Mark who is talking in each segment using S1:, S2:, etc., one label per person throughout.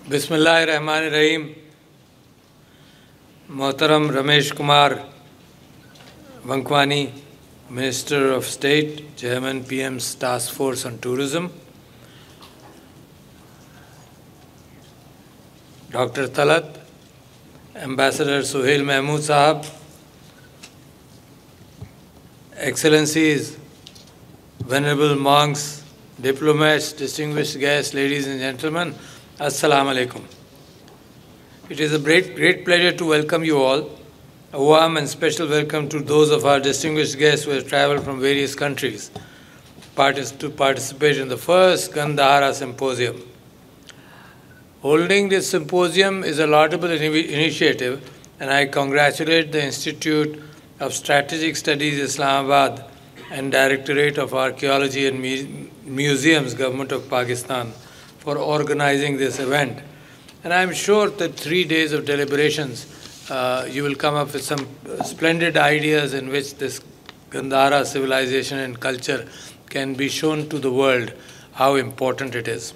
S1: बिस्मिल्लाहिर्रहमानिर्रहीम। मोहतरम Ramesh Kumar Vankwani, minister of state, chairman PM's task force on tourism, doctor Talat, ambassador Suhail Mahmood साहब, excellencies, venerable monks, diplomats, distinguished guests, ladies and gentlemen, Assalamu alaikum. It is a great pleasure to welcome you all. A warm and special welcome to those of our distinguished guests who have traveled from various countries to participate in the first Gandhara Symposium. Holding this symposium is a laudable initiative, and I congratulate the Institute of Strategic Studies, Islamabad, and Directorate of Archaeology and Museums, Government of Pakistan, for organizing this event. And I'm sure that 3 days of deliberations, you will come up with some splendid ideas in which this Gandhara civilization and culture can be shown to the world how important it is.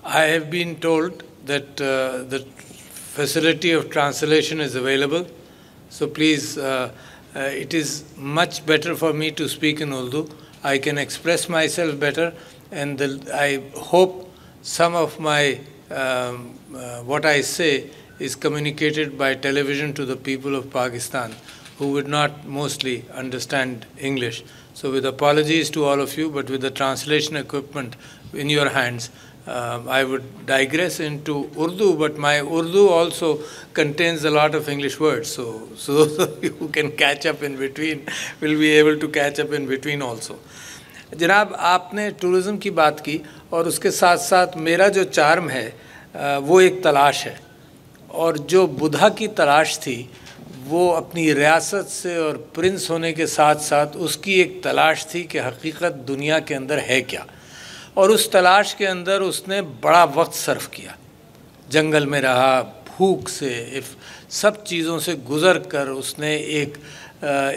S1: I have been told that the facility of translation is available, so please, it is much better for me to speak in Urdu. I can express myself better, and I hope some of my what I say is communicated by television to the people of Pakistan, who would not mostly understand English. So with apologies to all of you, but with the translation equipment in your hands, I would digress into Urdu, but my Urdu also contains a lot of English words. So those of you who can catch up in between will be able to catch up in between also. जनाब, आपने tourism की बात की और उसके साथ साथ मेरा जो चार्म है वो एक तलाश है, और जो बुद्धा की तलाश थी वो अपनी रियासत से और प्रिंस होने के साथ साथ उसकी एक तलाश थी कि हकीकत दुनिया के अंदर है क्या, और उस तलाश के अंदर उसने बड़ा वक्त सर्फ किया। जंगल में रहा, भूख से, सब चीज़ों से गुज़र कर उसने एक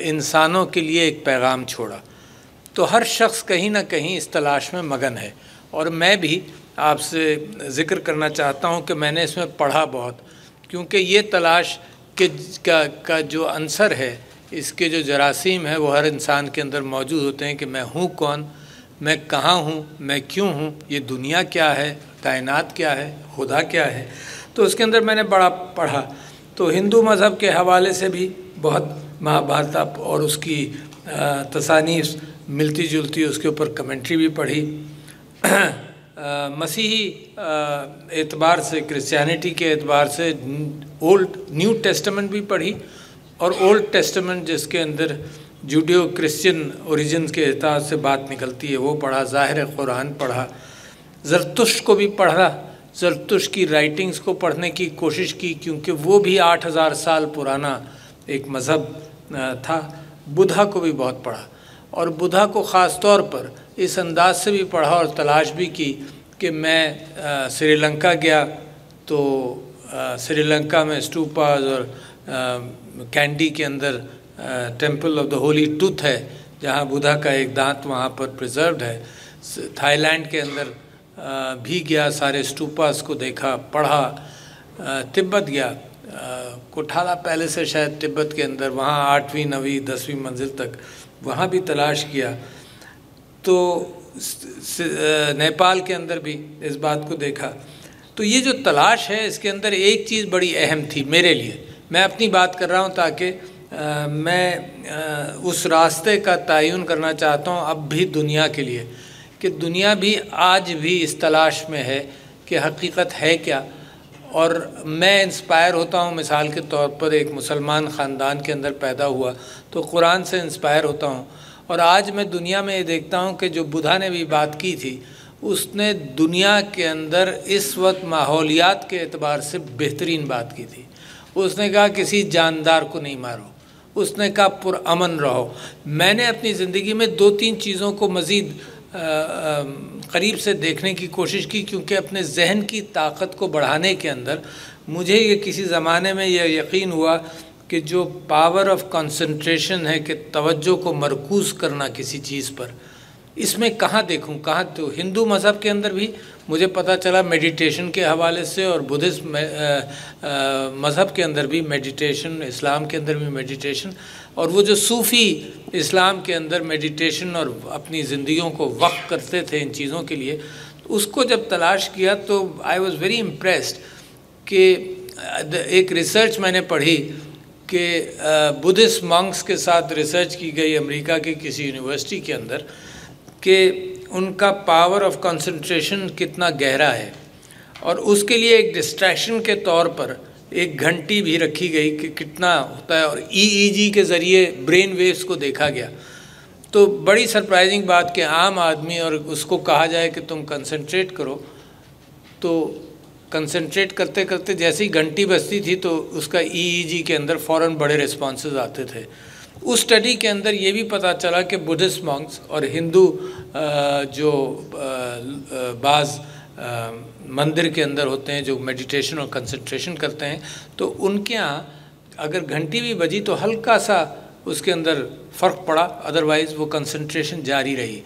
S1: इंसानों के लिए एक पैगाम छोड़ा। तो हर शख्स कहीं ना कहीं इस तलाश में मगन है, और मैं भी आपसे ज़िक्र करना चाहता हूँ कि मैंने इसमें पढ़ा बहुत, क्योंकि ये तलाश का जो अंसर है, इसके जो जरासीम है वो हर इंसान के अंदर मौजूद होते हैं कि मैं हूँ कौन, मैं कहाँ हूँ, मैं क्यों हूँ, ये दुनिया क्या है, कायनात क्या है, खुदा क्या है। तो उसके अंदर मैंने बड़ा पढ़ा। तो हिंदू मज़हब के हवाले से भी बहुत महाभारत और उसकी तसानीफ मिलती जुलती, उसके ऊपर कमेंट्री भी पढ़ी। मसीही एतबार से, क्रिश्चियनिटी के एतबार से न्यू टेस्टामेंट भी पढ़ी, और ओल्ड टेस्टामेंट जिसके अंदर जूडियो क्रिश्चियन ओरिजिन के एतबार से बात निकलती है वो पढ़ा। ज़ाहिर कुरान पढ़ा, ज़रतुश्त को भी पढ़ा, ज़रतुश्त की राइटिंग्स को पढ़ने की कोशिश की, क्योंकि वो भी 8000 साल पुराना एक मज़हब था। बुद्धा को भी बहुत पढ़ा, और बुद्धा को ख़ास तौर पर इस अंदाज से भी पढ़ा और तलाश भी की कि मैं श्रीलंका गया तो श्रीलंका में स्टूपाज और कैंडी के अंदर temple of the Holi tooth है, जहाँ बुद्धा का एक दांत वहाँ पर प्रिजर्व्ड है। थाईलैंड के अंदर भी गया, सारे स्टूपास को देखा, पढ़ा। तिब्बत गया, कोठाला पैलेस है शायद तिब्बत के अंदर, वहाँ 8वीं 9वीं 10वीं मंजिल तक वहाँ भी तलाश किया। तो नेपाल के अंदर भी इस बात को देखा। तो ये जो तलाश है इसके अंदर एक चीज़ बड़ी अहम थी मेरे लिए। मैं अपनी बात कर रहा हूँ ताकि मैं उस रास्ते का तयन करना चाहता हूँ अब भी दुनिया के लिए, कि दुनिया भी आज भी इस तलाश में है कि हकीकत है क्या। और मैं इंस्पायर होता हूँ, मिसाल के तौर पर एक मुसलमान ख़ानदान के अंदर पैदा हुआ तो कुरान से इंस्पायर होता हूँ, और आज मैं दुनिया में ये देखता हूँ कि जो बुद्धा ने भी बात की थी, उसने दुनिया के अंदर इस वक्त माहौलियात के एतबार से बेहतरीन बात की थी। उसने कहा किसी जानदार को नहीं मारो, उसने कहा पुरअमन रहो। मैंने अपनी ज़िंदगी में 2-3 चीज़ों को मज़ीद करीब से देखने की कोशिश की, क्योंकि अपने जहन की ताकत को बढ़ाने के अंदर मुझे ये किसी ज़माने में यह यकीन हुआ कि जो पावर ऑफ कंसंट्रेशन है, कि तवज्जो को मरकूज़ करना किसी चीज़ पर, इसमें कहाँ देखूँ, कहाँ? तो हिंदू मज़हब के अंदर भी मुझे पता चला मेडिटेशन के हवाले से, और बुद्धिस्ट मज़हब के अंदर भी मेडिटेशन, इस्लाम के अंदर भी मेडिटेशन, और वो जो सूफ़ी इस्लाम के अंदर मेडिटेशन और अपनी ज़िंदगियों को वक्फ करते थे इन चीज़ों के लिए, उसको जब तलाश किया तो आई वॉज़ वेरी इम्प्रेस्ड कि एक रिसर्च मैंने पढ़ी कि बुद्धिस्ट मॉन्क्स के साथ रिसर्च की गई अमेरिका की किसी यूनिवर्सिटी के अंदर, कि उनका पावर ऑफ कंसंट्रेशन कितना गहरा है, और उसके लिए एक डिस्ट्रैक्शन के तौर पर एक घंटी भी रखी गई कि कितना होता है, और ईईजी के ज़रिए ब्रेन वेव्स को देखा गया। तो बड़ी सरप्राइजिंग बात कि आम आदमी और उसको कहा जाए कि तुम कंसंट्रेट करो, तो कंसंट्रेट करते करते जैसे ही घंटी बजती थी तो उसका ईईजी के अंदर फ़ौरन बड़े रिस्पॉन्सेज आते थे। उस स्टडी के अंदर ये भी पता चला कि बुद्धिस्ट मॉन्क्स और हिंदू जो बाज़ मंदिर के अंदर होते हैं जो मेडिटेशन और कंसंट्रेशन करते हैं, तो उनके यहाँ अगर घंटी भी बजी तो हल्का सा उसके अंदर फ़र्क पड़ा, अदरवाइज़ वो कंसंट्रेशन जारी रही।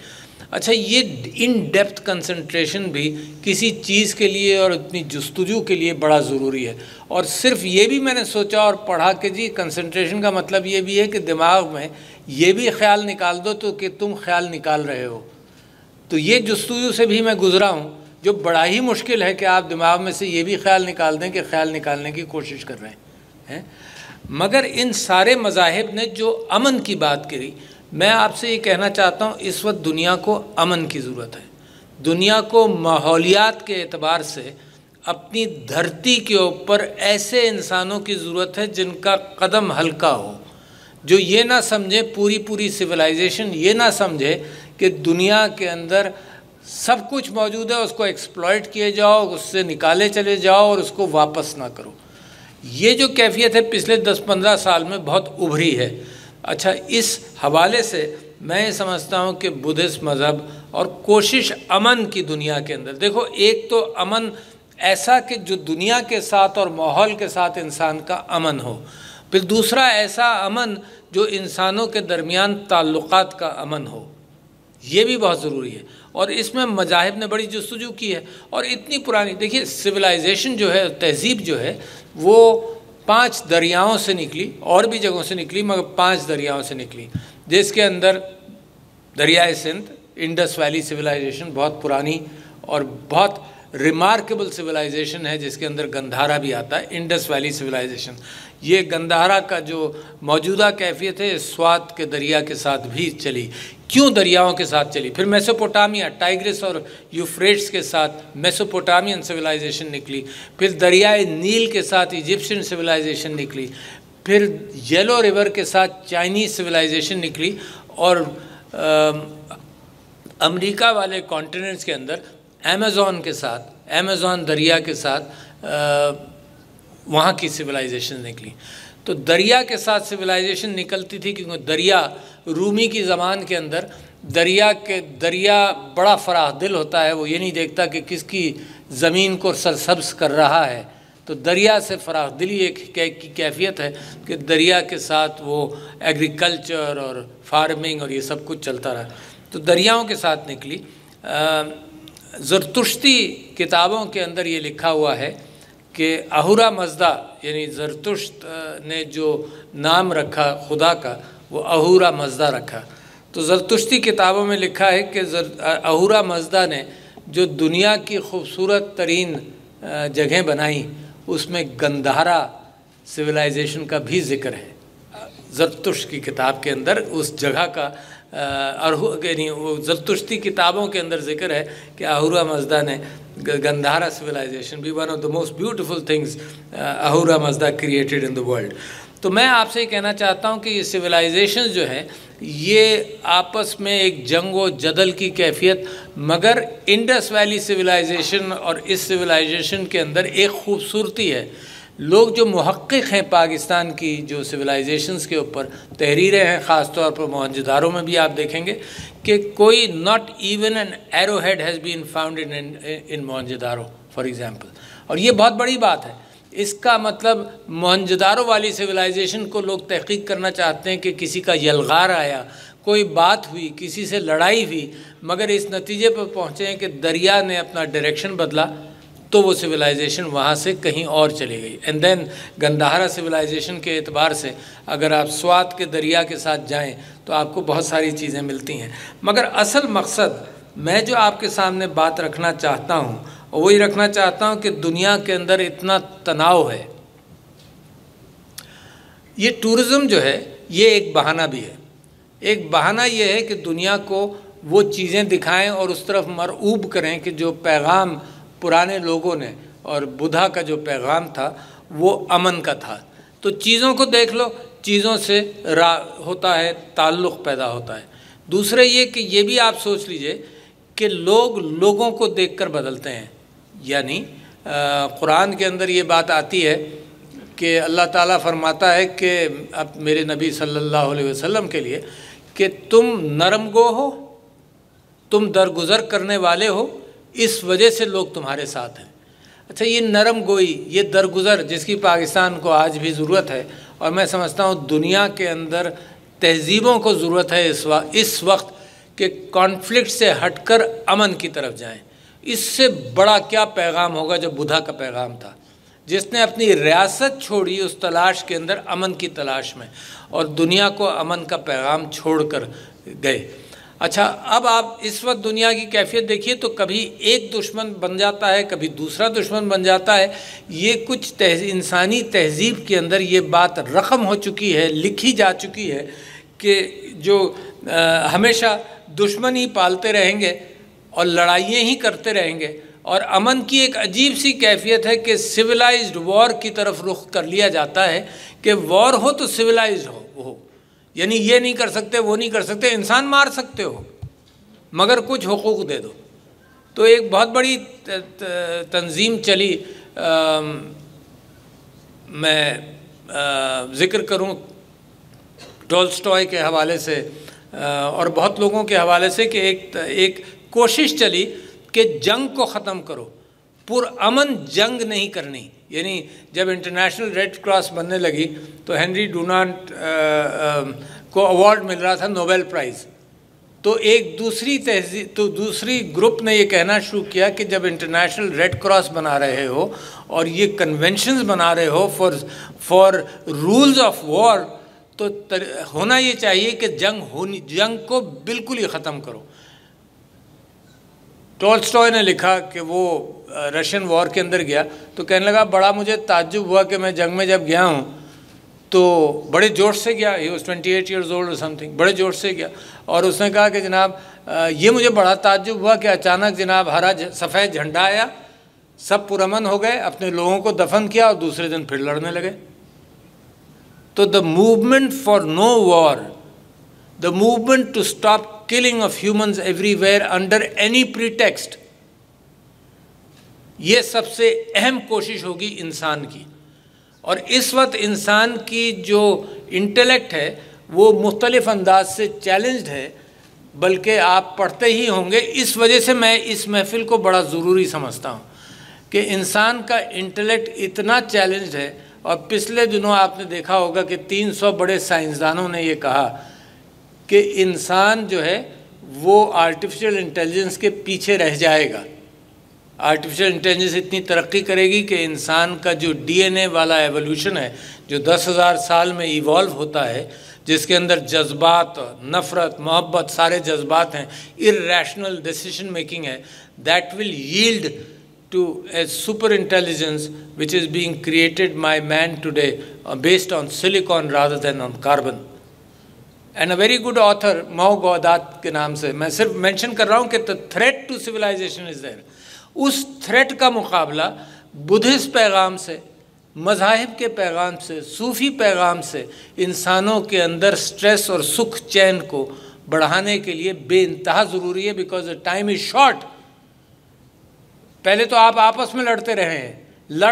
S1: अच्छा, ये इन डेप्थ कंसंट्रेशन भी किसी चीज़ के लिए और इतनी जस्तुजू के लिए बड़ा ज़रूरी है। और सिर्फ ये भी मैंने सोचा और पढ़ा कि जी कंसंट्रेशन का मतलब ये भी है कि दिमाग में ये भी ख्याल निकाल दो तो कि तुम ख्याल निकाल रहे हो। तो ये जस्तुजू से भी मैं गुज़रा हूँ, जो बड़ा ही मुश्किल है कि आप दिमाग में से ये भी ख्याल निकाल दें कि ख्याल निकालने की कोशिश कर रहे हैं। मगर इन सारे मज़ाहिब ने जो अमन की बात करी, मैं आपसे ये कहना चाहता हूँ इस वक्त दुनिया को अमन की ज़रूरत है। दुनिया को माहौलियात के एतबार से अपनी धरती के ऊपर ऐसे इंसानों की ज़रूरत है जिनका कदम हल्का हो, जो ये ना समझे पूरी सिविलाइजेशन ये ना समझे कि दुनिया के अंदर सब कुछ मौजूद है, उसको एक्सप्लॉइट किए जाओ, उससे निकाले चले जाओ और उसको वापस ना करो। ये जो कैफियत है पिछले 10-15 साल में बहुत उभरी है। अच्छा, इस हवाले से मैं ये समझता हूँ कि बुद्धिस्ट मज़हब और कोशिश अमन की दुनिया के अंदर, देखो एक तो अमन ऐसा कि जो दुनिया के साथ और माहौल के साथ इंसान का अमन हो, फिर दूसरा ऐसा अमन जो इंसानों के दरमियान ताल्लुकात का अमन हो, ये भी बहुत ज़रूरी है। और इसमें मज़ाहिब ने बड़ी जस्तजू की है। और इतनी पुरानी, देखिए सिविलाइजेशन जो है, तहज़ीब जो है, वो 5 दरियाओं से निकली, और भी जगहों से निकली, मगर 5 दरियाओं से निकली, जिसके अंदर दरियाए सिंध, इंडस वैली सिविलाइजेशन बहुत पुरानी और बहुत रिमार्केबल सिविलाइजेशन है, जिसके अंदर गंधारा भी आता है। इंडस वैली सिविलाइजेशन, ये गंधारा का जो मौजूदा कैफियत है स्वात के दरिया के साथ भी चली। क्यों दरियाओं के साथ चली? फिर मेसोपोटामिया, टाइग्रिस और यूफ्रेट्स के साथ मेसोपोटामियन सिविलाइजेशन निकली, फिर दरियाए नील के साथ इजिप्शियन सिविलाइजेशन निकली, फिर येलो रिवर के साथ चाइनीज़ सिविलाइजेशन निकली, और अमेरिका वाले कॉन्टिनेंट्स के अंदर अमेज़ॉन के साथ, अमेज़ॉन दरिया के साथ वहाँ की सिविलाइजेशन निकली। तो दरिया के साथ सिविलाइजेशन निकलती थी, क्योंकि दरिया, रूमी की ज़बान के अंदर दरिया बड़ा फराह दिल होता है, वो ये नहीं देखता कि किसकी ज़मीन को सरसब्ज़ कर रहा है। तो दरिया से फराह दिली एक कैफियत है कि दरिया के साथ वो एग्रीकल्चर और फार्मिंग और ये सब कुछ चलता रहा। तो दरियाओं के साथ निकली। ज़रतुश्ती किताबों के अंदर ये लिखा हुआ है कि अहुरा मज़दा, यानी ज़रतुश्त ने जो नाम रखा खुदा का, वो अहुरा मज़दा रखा। तो ज़रतुश्ती किताबों में लिखा है कि अहुरा मज़दा ने जो दुनिया की खूबसूरत तरीन जगह बनाई, उसमें गंधारा सिविलाइजेशन का भी ज़िक्र है। ज़रतुश्त की किताब के अंदर उस जगह का यानी वो ज़रतुश्ती किताबों के अंदर ज़िक्र है कि अहुरा मज़दा ने गंधारा सिविलाइजेशन भी one of the most beautiful things Ahura Mazda created in the world. तो मैं आपसे ये कहना चाहता हूँ कि ये सिविलाइजेशन जो है ये आपस में एक जंग व जदल की कैफियत, मगर इंडस वैली सिविलाइजेशन और इस सिविलाइजेशन के अंदर एक खूबसूरती है। लोग जो मुहक्किक हैं पाकिस्तान की जो सिविलाइजेशंस के ऊपर तहरीरें हैं, ख़ास तौर पर मोहनजोदारो में भी आप देखेंगे कि कोई not even an arrow head has been found in Mohenjodaro for example. और ये बहुत बड़ी बात है। इसका मतलब मोहनजोदारो वाली सिविलाइजेशन को लोग तहकीक करना चाहते हैं कि किसी का यलगार आया, कोई बात हुई, किसी से लड़ाई हुई, मगर इस नतीजे पर पहुँचे हैं कि दरिया ने अपना डायरेक्शन बदला, तो वो सिविलाइजेशन वहाँ से कहीं और चली गई। एंड देन गंधारा सिविलाइजेशन के एतबार से अगर आप स्वात के दरिया के साथ जाएं तो आपको बहुत सारी चीज़ें मिलती हैं। मगर असल मकसद मैं जो आपके सामने बात रखना चाहता हूँ वही रखना चाहता हूँ कि दुनिया के अंदर इतना तनाव है। ये टूरिज़्म जो है ये एक बहाना भी है। एक बहाना ये है कि दुनिया को वो चीज़ें दिखाएं और उस तरफ मरऊब करें कि जो पैगाम पुराने लोगों ने और बुद्धा का जो पैगाम था वो अमन का था। तो चीज़ों को देख लो, चीज़ों से होता है ताल्लुक़ पैदा होता है। दूसरे ये कि ये भी आप सोच लीजिए कि लोग लोगों को देखकर बदलते हैं। यानी कुरान के अंदर ये बात आती है कि अल्लाह ताला फरमाता है कि अब मेरे नबी सल्लल्लाहु अलैहि वसल्लम के लिए कि तुम नरमगो हो, तुम दरगुज़र करने वाले हो, इस वजह से लोग तुम्हारे साथ हैं। अच्छा, ये नरम गोई, ये दरगुज़र जिसकी पाकिस्तान को आज भी ज़रूरत है, और मैं समझता हूँ दुनिया के अंदर तहज़ीबों को ज़रूरत है इस वक्त कि कॉन्फ्लिक्ट से हटकर अमन की तरफ जाएं। इससे बड़ा क्या पैगाम होगा जो बुद्धा का पैगाम था, जिसने अपनी रियासत छोड़ी उस तलाश के अंदर, अमन की तलाश में, और दुनिया को अमन का पैगाम छोड़ कर गए। अच्छा, अब आप इस वक्त दुनिया की कैफियत देखिए तो कभी एक दुश्मन बन जाता है, कभी दूसरा दुश्मन बन जाता है। ये कुछ इंसानी तहज़ीब के अंदर ये बात रक़म हो चुकी है, लिखी जा चुकी है कि जो हमेशा दुश्मन ही पालते रहेंगे और लड़ाइयाँ ही करते रहेंगे, और अमन की एक अजीब सी कैफियत है कि सिविलाइज्ड वॉर की तरफ रुख कर लिया जाता है कि वॉर हो तो सिविलाइज्ड हो। यानी ये नहीं कर सकते, वो नहीं कर सकते, इंसान मार सकते हो मगर कुछ हुकूक दे दो। तो एक बहुत बड़ी तंजीम चली, मैं ज़िक्र करूं टॉल्स्टॉय के हवाले से और बहुत लोगों के हवाले से कि एक कोशिश चली कि जंग को ख़त्म करो, पुरअमन जंग नहीं करनी। यानी जब इंटरनेशनल रेड क्रॉस बनने लगी तो हेनरी डुनांट को अवार्ड मिल रहा था, नोबेल प्राइज़। तो एक दूसरी ग्रुप ने ये कहना शुरू किया कि जब इंटरनेशनल रेड क्रॉस बना रहे हो और ये कन्वेंशंस बना रहे हो फॉर रूल्स ऑफ वॉर, तो होना ये चाहिए कि जंग को बिल्कुल ही ख़त्म करो। टॉल्स्टॉय ने लिखा कि वो रशियन वॉर के अंदर गया तो कहने लगा, बड़ा मुझे ताज्जुब हुआ कि मैं जंग में जब गया हूँ तो बड़े जोश से गया। ही वाज 28 years old और समथिंग, बड़े जोश से गया। और उसने कहा कि जनाब ये मुझे बड़ा ताज्जुब हुआ कि अचानक जनाब हरा सफ़ेद झंडा आया, सब पुरअमन हो गए, अपने लोगों को दफन किया और दूसरे दिन फिर लड़ने लगे। तो the movement for no war, the movement to stop killing of humans everywhere under any pretext, ये सबसे अहम कोशिश होगी इंसान की। और इस वक्त इंसान की जो इंटेलेक्ट है वो मुख्तलिफ अंदाज से चैलेंज्ड है, बल्कि आप पढ़ते ही होंगे। इस वजह से मैं इस महफिल को बड़ा ज़रूरी समझता हूँ कि इंसान का इंटेलेक्ट इतना चैलेंज्ड है। और पिछले दिनों आपने देखा होगा कि 300 बड़े साइंसदानों ने ये कहा कि इंसान जो है वो आर्टिफिशियल इंटेलिजेंस के पीछे रह जाएगा। आर्टिफिशियल इंटेलिजेंस इतनी तरक्की करेगी कि इंसान का जो डीएनए वाला एवोल्यूशन है, जो 10,000 साल में इवॉल्व होता है, जिसके अंदर जज्बात, नफ़रत, मोहब्बत, सारे जज्बात हैं, इर्रेशनल डिसीजन मेकिंग है, that will yield to a super intelligence which is being created by man today based on silicon rather than on carbon. And a very good author Mo Gawdat के नाम से मैं सिर्फ mention कर रहा हूँ कि the threat to civilisation is there. उस थ्रेट का मुकाबला बुद्धिस्ट पैगाम से, मज़ाहिब के पैगाम से, सूफ़ी पैगाम से इंसानों के अंदर स्ट्रेस और सुख चैन को बढ़ाने के लिए बेइंतहा ज़रूरी है, because the time is short. पहले तो आप आपस में लड़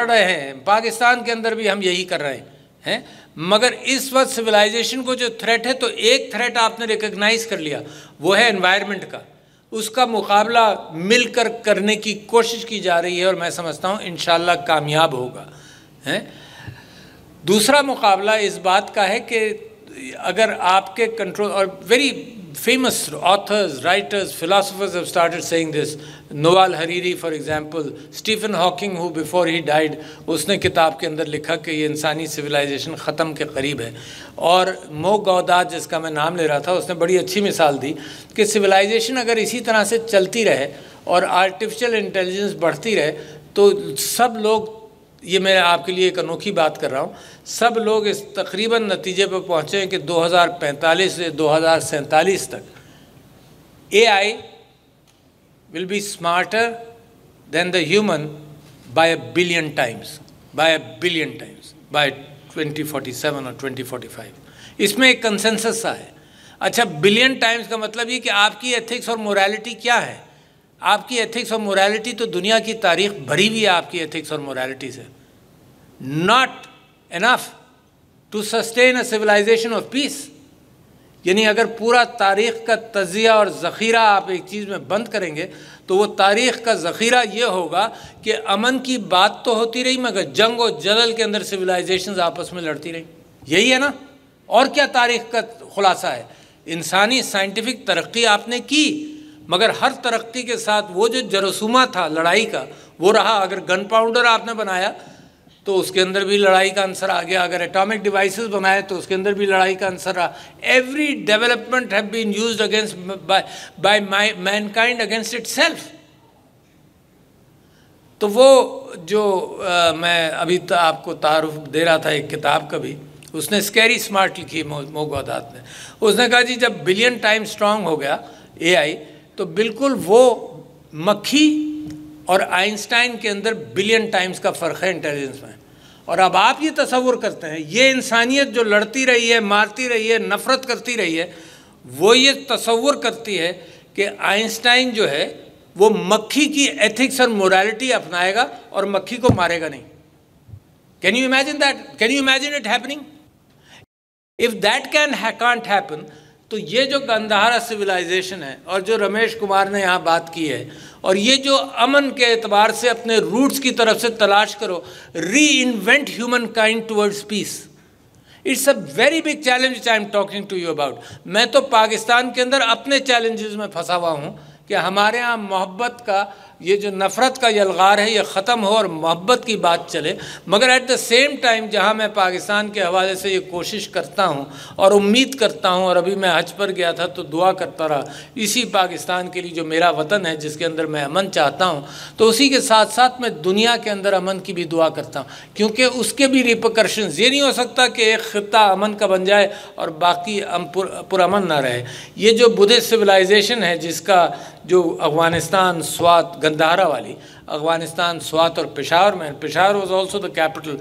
S1: रहे हैं, पाकिस्तान के अंदर भी हम यही कर रहे हैं, मगर इस वक्त सिविलाइजेशन को जो थ्रेट है, तो एक थ्रेट आपने रिकग्नाइज कर लिया, वो है एनवायरनमेंट का। उसका मुकाबला मिलकर करने की कोशिश की जा रही है और मैं समझता हूँ इंशाअल्लाह कामयाब होगा। दूसरा मुकाबला इस बात का है कि अगर आपके कंट्रोल, और very famous authors, writers, philosophers have started saying this. Noval Hariri, for example, Stephen Hawking, who before he died, उसने किताब के अंदर लिखा कि ये इंसानी सिविलाइजेशन ख़त्म के करीब है. और मो गौदाद, जिसका मैं नाम ले रहा था, उसने बड़ी अच्छी मिसाल दी कि सिविलाइजेशन अगर इसी तरह से चलती रहे और आर्टिफिशियल इंटेलिजेंस बढ़ती रहे तो सब लोग, ये मैं आपके लिए एक अनोखी बात कर रहा हूँ, सब लोग इस तकरीबन नतीजे पर पहुँचे हैं कि 2045 से 2047 तक AI will be smarter than the human by a billion times, by 2047 और 2045. इसमें एक कंसेंसस सा है. अच्छा, बिलियन टाइम्स का मतलब ये कि आपकी एथिक्स और मोरालिटी क्या है? आपकी एथिक्स और मोरालिटी तो दुनिया की तारीख भरी हुई है आपकी एथिक्स और मोरालिटी से. Not enough to sustain a civilisation of peace. यानी अगर पूरा तारीख़ का तज़िया और ज़ख़ीरा आप एक चीज़ में बंद करेंगे तो वो तारीख़ का ज़ख़ीरा ये होगा कि अमन की बात तो होती रही मगर जंग और जदल के अंदर सिविलाइजेशंस आपस में लड़ती रही. यही है ना. और क्या तारीख़ का ख़ुलासा है? इंसानी साइंटिफिक तरक्की आपने की मगर हर तरक्की के साथ वो जो जरसूमा था लड़ाई का वो रहा. अगर गन पाउडर आपने बनाया तो उसके अंदर भी लड़ाई का आंसर आ गया. अगर एटॉमिक डिवाइसेस बनाए तो उसके अंदर भी लड़ाई का आंसर रहा. Every development have been used against by mankind against itself. तो वो जो मैं अभी तो आपको तारुफ दे रहा था एक किताब का भी, उसने स्कैरी स्मार्ट लिखी मो गौदात ने. उसने कहा जी जब बिलियन टाइम स्ट्रांग हो गया AI तो बिल्कुल वो मक्खी और आइंस्टाइन के अंदर बिलियन टाइम्स का फ़र्क है इंटेलिजेंस में. और अब आप ये तसव्वुर करते हैं ये इंसानियत जो लड़ती रही है, मारती रही है, नफ़रत करती रही है, वो ये तसव्वुर करती है कि आइंस्टाइन जो है वो मक्खी की एथिक्स और मोरालिटी अपनाएगा और मक्खी को मारेगा नहीं. Can you imagine that? Can you imagine it happening? If that can't happen तो ये जो गंधारा सिविलाइजेशन है और जो रमेश कुमार ने यहाँ बात की है और ये जो अमन के एतबार से अपने रूट्स की तरफ से तलाश करो, reinvent humankind towards peace, it's a very big challenge which I am talking to you about. मैं तो पाकिस्तान के अंदर अपने चैलेंजेस में फंसा हुआ हूँ कि हमारे यहाँ मोहब्बत का ये जो नफ़रत का यलगार है ये ख़त्म हो और मोहब्बत की बात चले. मगर एट द सेम टाइम जहाँ मैं पाकिस्तान के हवाले से ये कोशिश करता हूँ और उम्मीद करता हूँ, और अभी मैं हज पर गया था तो दुआ करता रहा इसी पाकिस्तान के लिए जो मेरा वतन है जिसके अंदर मैं अमन चाहता हूँ, तो उसी के साथ साथ मैं दुनिया के अंदर अमन की भी दुआ करता हूँ क्योंकि उसके भी रिपरकशंस. ये नहीं हो सकता कि एक ख़ित्ता अमन का बन जाए और बाकी पुरअमन ना रहे. ये जो बुद्धिस्ट सिविलाइजेशन है जिसका जो अफ़गानिस्तान, स्वात, गंधारा वाली अफ़गानिस्तान, स्वात और पेशावर में, Peshawar was also the capital,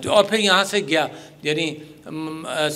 S1: और फिर यहाँ से गया, यानी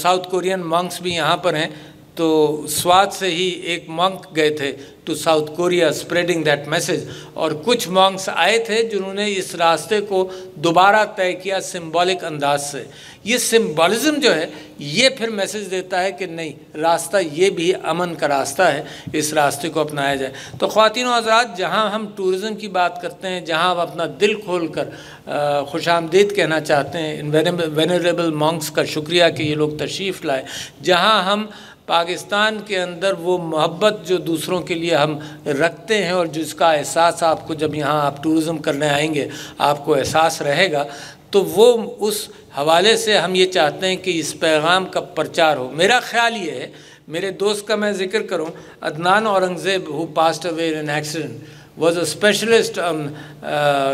S1: साउथ कोरियन मंक्स भी यहाँ पर हैं. तो स्वात से ही एक मंक गए थे to South Korea spreading that message, और कुछ मंक्स आए थे जिन्होंने इस रास्ते को दोबारा तय किया सिंबॉलिक अंदाज से. ये सिंबॉलिज़म जो है ये फिर मैसेज देता है कि नहीं, रास्ता ये भी अमन का रास्ता है, इस रास्ते को अपनाया जाए. तो ख़वातीन और हज़रात, जहाँ हम टूरिज़म की बात करते हैं, जहाँ हम अपना दिल खोल कर खुशामदीद कहना चाहते हैं इन वेनरेबल मंक्स का शुक्रिया कि ये लोग तशरीफ़ लाए, जहाँ हम पाकिस्तान के अंदर वो मोहब्बत जो दूसरों के लिए हम रखते हैं और जिसका एहसास आपको जब यहाँ आप टूरिज़म करने आएंगे आपको एहसास रहेगा, तो वो उस हवाले से हम ये चाहते हैं कि इस पैगाम का प्रचार हो. मेरा ख़्याल ये है, मेरे दोस्त का मैं ज़िक्र करूँ, Adnan Aurangzeb who passed away in accident was a specialist on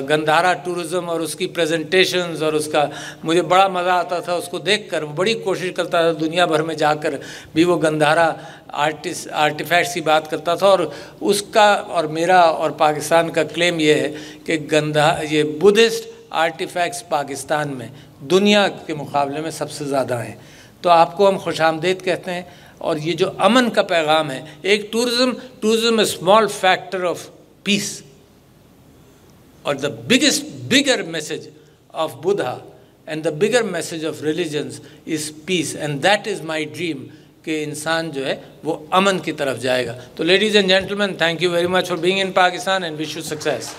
S1: Gandhara tourism और उसकी प्रेजेंटेशंस, और उसका मुझे बड़ा मज़ा आता था उसको देखकर. बड़ी कोशिश करता था दुनिया भर में जाकर भी वो गंधारा आर्टिफैक्ट्स की बात करता था. और उसका और मेरा और पाकिस्तान का क्लेम ये है कि ये बुद्धिस्ट आर्टिफैक्ट्स पाकिस्तान में दुनिया के मुकाबले में सबसे ज़्यादा हैं. तो आपको हम खुशामदीद कहते हैं. और ये जो अमन का पैगाम है, एक tourism a small factor of peace, or the bigger message of Buddha and the bigger message of religions is peace, and that is my dream कि इंसान जो है वो अमन की तरफ जाएगा. तो ladies and gentlemen, thank you very much for being in Pakistan and wish you success.